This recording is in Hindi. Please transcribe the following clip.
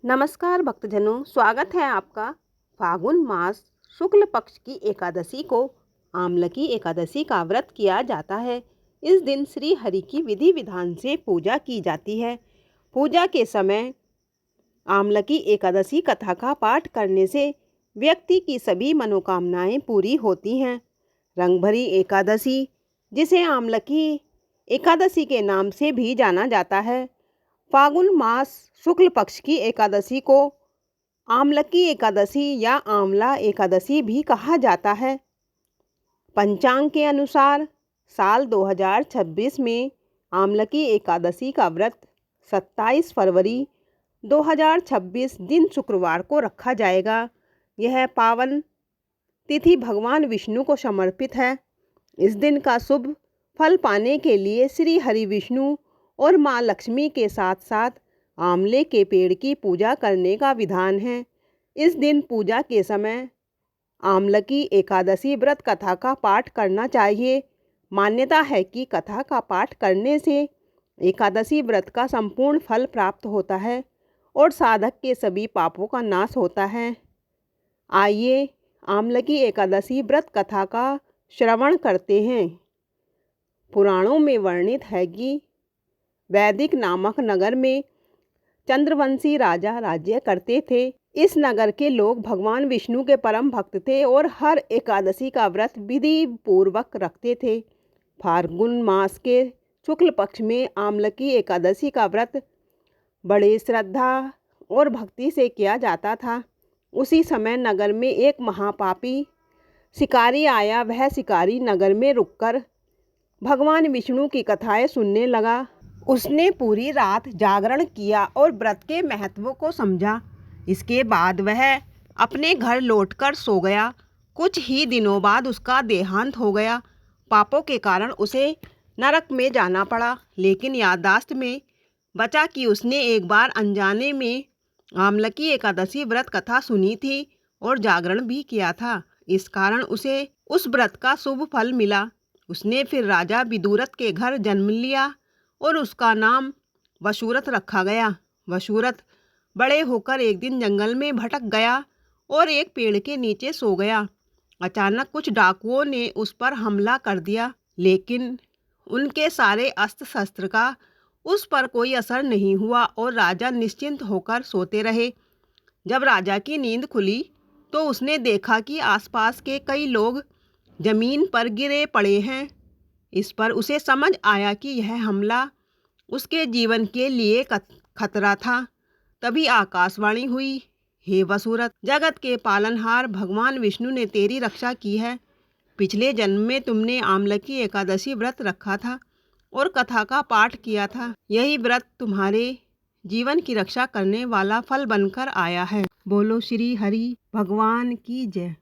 नमस्कार भक्तजनों, स्वागत है आपका। फागुन मास शुक्ल पक्ष की एकादशी को आमलकी एकादशी का व्रत किया जाता है। इस दिन श्री हरि की विधि विधान से पूजा की जाती है। पूजा के समय आमलकी एकादशी कथा का पाठ करने से व्यक्ति की सभी मनोकामनाएं पूरी होती हैं। रंगभरी एकादशी, जिसे आमलकी एकादशी के नाम से भी जाना जाता है, फागुन मास शुक्ल पक्ष की एकादशी को आमलकी एकादशी या आंवला एकादशी भी कहा जाता है। पंचांग के अनुसार साल 2026 में आमलकी एकादशी का व्रत 27 फरवरी 2026 दिन शुक्रवार को रखा जाएगा। यह पावन तिथि भगवान विष्णु को समर्पित है। इस दिन का शुभ फल पाने के लिए श्री हरि विष्णु और माँ लक्ष्मी के साथ साथ आंवले के पेड़ की पूजा करने का विधान है। इस दिन पूजा के समय आमलकी एकादशी व्रत कथा का पाठ करना चाहिए। मान्यता है कि कथा का पाठ करने से एकादशी व्रत का संपूर्ण फल प्राप्त होता है और साधक के सभी पापों का नाश होता है। आइए आमलकी एकादशी व्रत कथा का श्रवण करते हैं। पुराणों में वर्णित है कि वैदिक नामक नगर में चंद्रवंशी राजा राज्य करते थे। इस नगर के लोग भगवान विष्णु के परम भक्त थे और हर एकादशी का व्रत विधि पूर्वक रखते थे। फाल्गुन मास के शुक्ल पक्ष में आमलकी एकादशी का व्रत बड़े श्रद्धा और भक्ति से किया जाता था। उसी समय नगर में एक महापापी शिकारी आया। वह शिकारी नगर में रुककर भगवान विष्णु की कथाएं सुनने लगा। उसने पूरी रात जागरण किया और व्रत के महत्व को समझा। इसके बाद वह अपने घर लौटकर सो गया। कुछ ही दिनों बाद उसका देहांत हो गया। पापों के कारण उसे नरक में जाना पड़ा, लेकिन याददाश्त में बचा कि उसने एक बार अनजाने में आमलकी एकादशी व्रत कथा सुनी थी और जागरण भी किया था। इस कारण उसे उस व्रत का शुभ फल मिला। उसने फिर राजा विदुरथ के घर जन्म लिया और उसका नाम वशुरथ रखा गया। वशुरथ बड़े होकर एक दिन जंगल में भटक गया और एक पेड़ के नीचे सो गया। अचानक कुछ डाकुओं ने उस पर हमला कर दिया, लेकिन उनके सारे अस्त्र शस्त्र का उस पर कोई असर नहीं हुआ और राजा निश्चिंत होकर सोते रहे। जब राजा की नींद खुली तो उसने देखा कि आसपास के कई लोग जमीन पर गिरे पड़े हैं। इस पर उसे समझ आया कि यह हमला उसके जीवन के लिए खतरा था। तभी आकाशवाणी हुई, हे वसुरथ, जगत के पालनहार भगवान विष्णु ने तेरी रक्षा की है। पिछले जन्म में तुमने आमलकी एकादशी व्रत रखा था और कथा का पाठ किया था। यही व्रत तुम्हारे जीवन की रक्षा करने वाला फल बनकर आया है। बोलो श्री हरि भगवान की जय।